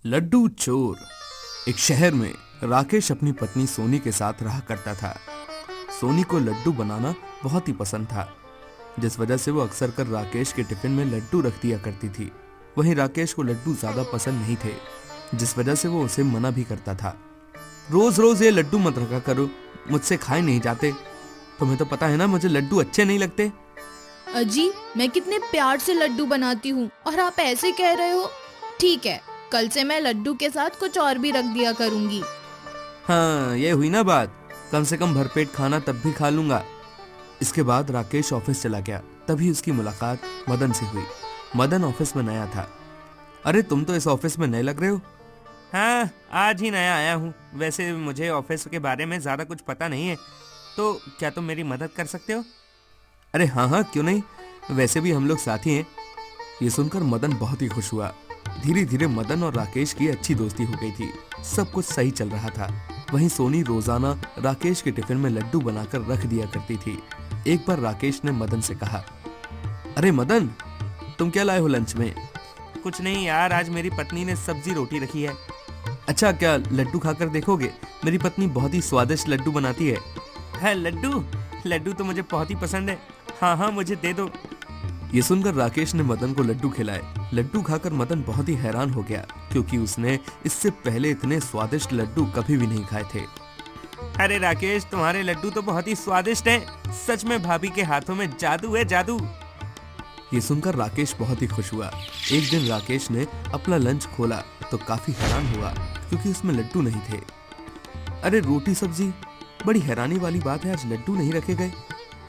लड्डू चोर। एक शहर में राकेश अपनी पत्नी सोनी के साथ रहा करता था। सोनी को लड्डू बनाना बहुत ही पसंद था, जिस वजह से वो अक्सर कर राकेश के टिफिन में लड्डू रख दिया करती थी। वहीं राकेश को लड्डू ज्यादा पसंद नहीं थे, जिस वजह से वो उसे मना भी करता था। रोज रोज ये लड्डू मत रखा करो, मुझसे खाए नहीं जाते। तुम्हें तो पता है ना, मुझे लड्डू अच्छे नहीं लगते। अजी, मैं कितने प्यार से लड्डू बनाती हूँ और आप ऐसे कह रहे हो। ठीक है, कल से मैं लड्डू के साथ कुछ और भी रख दिया करूंगी। हाँ, ये हुई ना बात। कम से कम भरपेट खाना तब भी खा लूंगा। इसके बाद राकेश ऑफिस चला गया। तभी उसकी मुलाकात मदन से हुई। मदन ऑफिस में नया था। अरे, तुम तो इस ऑफिस में नए लग रहे हो। हाँ, आज ही नया आया हूँ। वैसे मुझे ऑफिस के बारे में ज्यादा कुछ पता नहीं है, तो क्या तुम मेरी मदद कर सकते हो? अरे हाँ हाँ, क्यों नहीं। वैसे भी हम लोग साथी हैं। ये सुनकर मदन बहुत ही खुश हुआ। धीरे धीरे मदन और राकेश की अच्छी दोस्ती हो गई थी। सब कुछ सही चल रहा था। वहीं सोनी रोजाना राकेश के टिफिन में लड्डू बनाकर रख दिया करती थी। एक बार राकेश ने मदन से कहा, अरे मदन, तुम क्या लाए हो लंच में? कुछ नहीं यार, आज मेरी पत्नी ने सब्जी रोटी रखी है। अच्छा, क्या लड्डू खाकर देखोगे? मेरी पत्नी बहुत ही स्वादिष्ट लड्डू बनाती है लड्डू? लड्डू तो मुझे बहुत ही पसंद है। हाँ हाँ, मुझे दे दो। ये सुनकर राकेश ने मदन को लड्डू खिलाए। लड्डू खाकर मदन बहुत ही हैरान हो गया, क्योंकि उसने इससे पहले इतने स्वादिष्ट लड्डू कभी भी नहीं खाए थे। अरे राकेश, तुम्हारे लड्डू तो बहुत ही स्वादिष्ट हैं। सच में भाभी के हाथों में जादू है, जादू। ये सुनकर राकेश बहुत ही खुश हुआ। एक दिन राकेश ने अपना लंच खोला तो काफी हैरान हुआ, क्योंकि उसमें लड्डू नहीं थे। अरे रोटी सब्जी, बड़ी हैरानी वाली बात है, आज लड्डू नहीं रखे गए।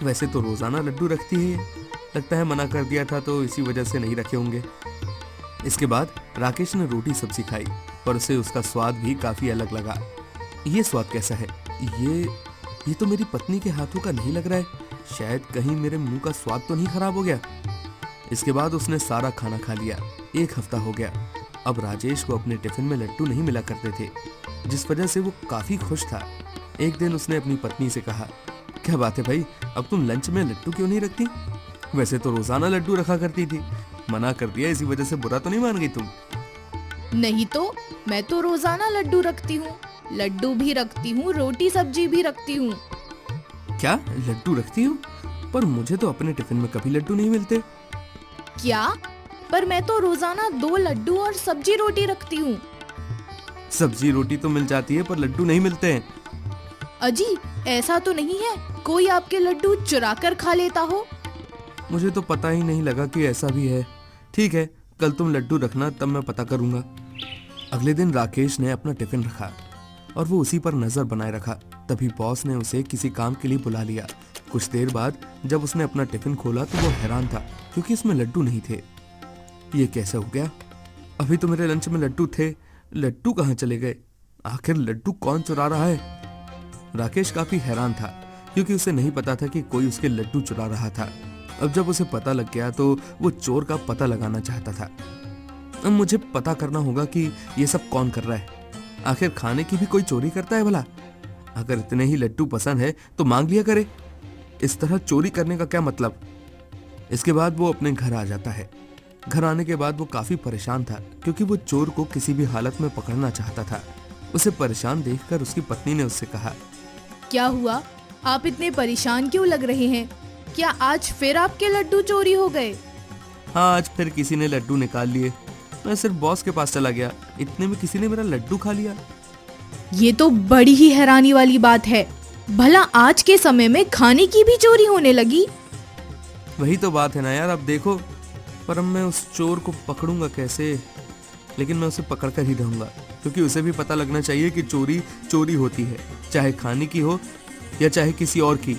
वैसे तो रोजाना लड्डू रखती है ये। लगता है मना कर दिया था तो इसी वजह से नहीं रखे होंगे। इसके बाद राकेश ने रोटी सब्जी खाई, पर उसे उसका स्वाद भी काफी अलग लगा। ये स्वाद कैसा है? ये तो मेरी पत्नी के हाथों का नहीं लग रहा है। शायद कहीं मेरे मुंह का स्वाद तो नहीं खराब हो गया। इसके बाद उसने सारा खाना खा लिया। एक हफ्ता हो गया। अब राजेश को अपने टिफिन में लड्डू नहीं मिला करते थे, जिस वजह से वो काफी खुश था। एक दिन उसने अपनी पत्नी से कहा, क्या बात है भाई, अब तुम लंच में लड्डू क्यों नहीं रखती? वैसे तो रोजाना लड्डू रखा करती थी। मना कर दिया, इसी वजह से बुरा तो नहीं मान गई तुम? नहीं तो, मैं तो रोजाना लड्डू रखती हूँ। लड्डू भी रखती हूँ, रोटी सब्जी भी रखती हूँ। क्या लड्डू रखती हो? पर मुझे तो अपने टिफिन में कभी लड्डू नहीं मिलते। क्या? पर मैं तो रोजाना 2 लड्डू और सब्जी रोटी रखती हूँ। सब्जी रोटी तो मिल जाती है, पर लड्डू नहीं मिलते हैं। अजी, ऐसा तो नहीं है कोई आपके लड्डू चुरा कर खा लेता हो? मुझे तो पता ही नहीं लगा कि ऐसा भी है। ठीक है, कल तुम लड्डू रखना, तब मैं पता करूंगा। अगले दिन राकेश ने अपना टिफिन रखा और वो उसी पर नजर बनाए रखा। तभी बॉस ने उसे किसी काम के लिए बुला लिया। कुछ देर बाद जब उसने अपना टिफिन खोला तो वो हैरान था, क्योंकि इसमें लड्डू नहीं थे। ये कैसे हो गया? अभी तो मेरे लंच में लड्डू थे, लड्डू कहाँ चले गए? आखिर लड्डू कौन चुरा रहा है? राकेश काफी हैरान था, क्योंकि उसे नहीं पता था कि कोई उसके लड्डू चुरा रहा था। अब जब उसे पता लग गया तो वो चोर का पता लगाना चाहता था। अब मुझे पता करना होगा कि ये सब कौन कर रहा है। आखिर खाने की भी कोई चोरी करता है भला? अगर इतने ही लड्डू पसंद है तो मांग लिया करे। इस तरह चोरी करने का क्या मतलब? इसके बाद वो अपने घर आ जाता है। घर आने के बाद वो काफी परेशान था, क्योंकि वो चोर को किसी भी हालत में पकड़ना चाहता था। उसे परेशान देखकर उसकी पत्नी ने उससे कहा, क्या हुआ? आप इतने परेशान क्यों लग रहे हैं? क्या आज फिर आपके लड्डू चोरी हो गए? हाँ, आज फिर किसी ने लड्डू निकाल लिए। मैं सिर्फ बॉस के पास चला गया, इतने में किसी ने मेरा लड्डू खा लिया। ये तो बड़ी ही हैरानी वाली बात है। भला आज के समय में खाने की भी चोरी होने लगी? वही तो बात है ना यार। अब देखो, पर अब मैं उस चोर को पकड़ूंगा कैसे? लेकिन मैं उसे पकड़ कर ही रहूंगा, क्योंकि उसे भी पता लगना चाहिए कि चोरी चोरी होती है, चाहे खाने की हो या चाहे किसी और की।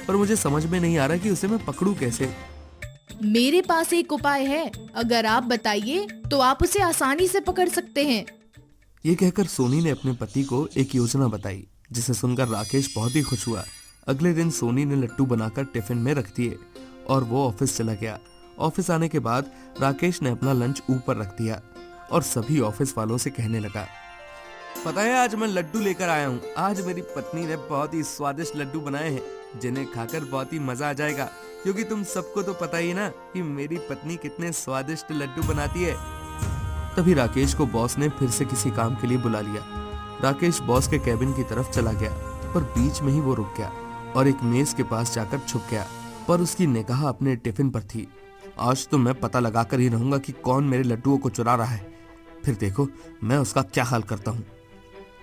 पर मुझे समझ में नहीं आ रहा कि उसे मैं पकड़ूं कैसे। मेरे पास एक उपाय है, अगर आप बताइए तो आप उसे आसानी से पकड़ सकते हैं। ये कहकर सोनी ने अपने पति को एक योजना बताई, जिसे सुनकर राकेश बहुत ही खुश हुआ। अगले दिन सोनी ने लड्डू बनाकर टिफिन में रख दिए और वो ऑफिस चला गया। ऑफिस आने के बाद राकेश ने अपना लंच ऊपर रख दिया और सभी ऑफिस वालों से कहने लगा, पता है आज मैं लड्डू लेकर आया हूँ। आज मेरी पत्नी ने बहुत ही स्वादिष्ट लड्डू बनाए हैं, जिन्हें खाकर बहुत ही मजा आ जाएगा, क्योंकि तुम सबको तो पता ही ना कि मेरी पत्नी कितने स्वादिष्ट लड्डू बनाती है। तभी राकेश को बॉस ने फिर से किसी काम के लिए बुला लिया। राकेश बॉस के कैबिन की तरफ चला गया, पर बीच में ही वो रुक गया और एक मेज के पास जाकर छुप गया, पर उसकी निगाह अपने टिफिन पर थी। आज तो मैं पता लगा कर ही रहूंगा कि कौन मेरे लड्डुओं को चुरा रहा है, फिर देखो मैं उसका क्या हाल करता हूँ।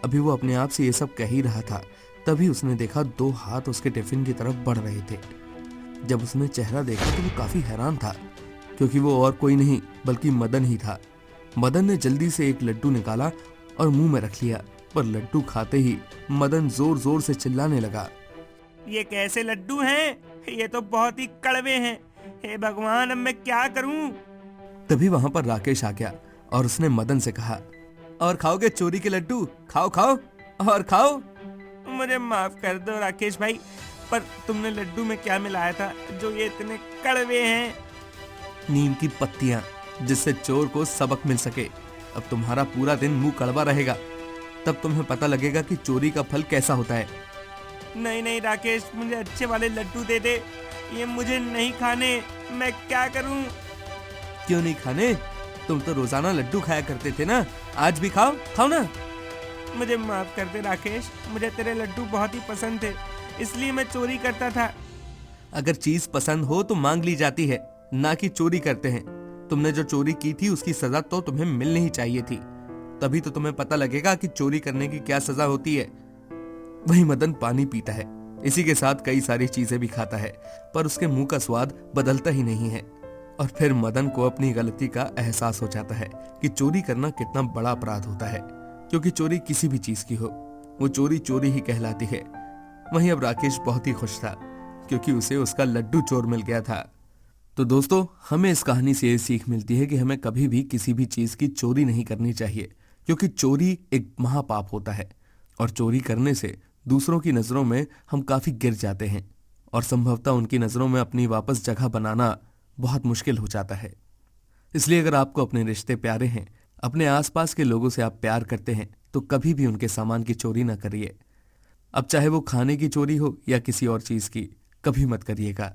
अभी वो अपने आप से ये सब कह ही रहा था, तभी उसने देखा 2 हाथ उसके टिफिन की तरफ बढ़ रहे थे। जब उसने चेहरा देखा तो वो काफी हैरान था, क्योंकि वो और कोई नहीं बल्कि मदन ही था। मदन ने जल्दी से एक लड्डू निकाला और मुंह में रख लिया, पर लड्डू खाते ही मदन जोर जोर से चिल्लाने लगा। ये कैसे लड्डू हैं? ये तो बहुत ही कड़वे हैं। हे भगवान, अब मैं क्या करूं? तभी वहां पर राकेश आ गया और उसने मदन से कहा, और खाओगे चोरी के लड्डू? खाओ खाओ और खाओ। मुझे माफ कर दो राकेश भाई, पर तुमने लड्डू में क्या मिलाया था जो ये इतने कड़वे हैं? नीम की पत्तियां, जिससे चोर को सबक मिल सके। अब तुम्हारा पूरा दिन मुंह कड़वा रहेगा, तब तुम्हें पता लगेगा कि चोरी का फल कैसा होता है। नहीं नहीं राकेश, मुझे अच्छे वाले लड्डू दे दे। ये मुझे नहीं खाने, मैं क्या करूं? क्यों नहीं खाने? तुम तो रोजाना लड्डू खाया करते थे ना, आज भी खाओ, खाओ ना। मुझे माफ कर दे राकेश, मुझे तेरे लड्डू बहुत ही पसंद थे, इसलिए मैं चोरी करता था। अगर चीज पसंद हो तो मांग ली जाती है, ना कि चोरी करते हैं। तुमने जो चोरी की थी उसकी सजा तो तुम्हें मिलनी ही चाहिए थी, तभी तो तुम्हें पता लगेगा कि चोरी करने की क्या सजा होती है। वही मदन पानी पीता है, इसी के साथ कई सारी चीजें भी खाता है, पर उसके मुंह का स्वाद बदलता ही नहीं है। और फिर मदन को अपनी गलती का एहसास हो जाता है कि चोरी करना कितना बड़ा अपराध होता है, क्योंकि चोरी किसी भी चीज की हो, वो चोरी चोरी ही कहलाती है। वहीं अब राकेश बहुत ही खुश था, क्योंकि उसे उसका लड्डू चोर मिल गया था। तो दोस्तों, हमें इस कहानी से ये सीख मिलती है कि हमें कभी भी किसी भी चीज की चोरी नहीं करनी चाहिए, क्योंकि चोरी एक महापाप होता है और चोरी करने से दूसरों की नजरों में हम काफी गिर जाते हैं और संभवतः उनकी नजरों में अपनी वापस जगह बनाना बहुत मुश्किल हो जाता है। इसलिए अगर आपको अपने रिश्ते प्यारे हैं, अपने आसपास के लोगों से आप प्यार करते हैं, तो कभी भी उनके सामान की चोरी ना करिए। अब चाहे वो खाने की चोरी हो या किसी और चीज की, कभी मत करिएगा।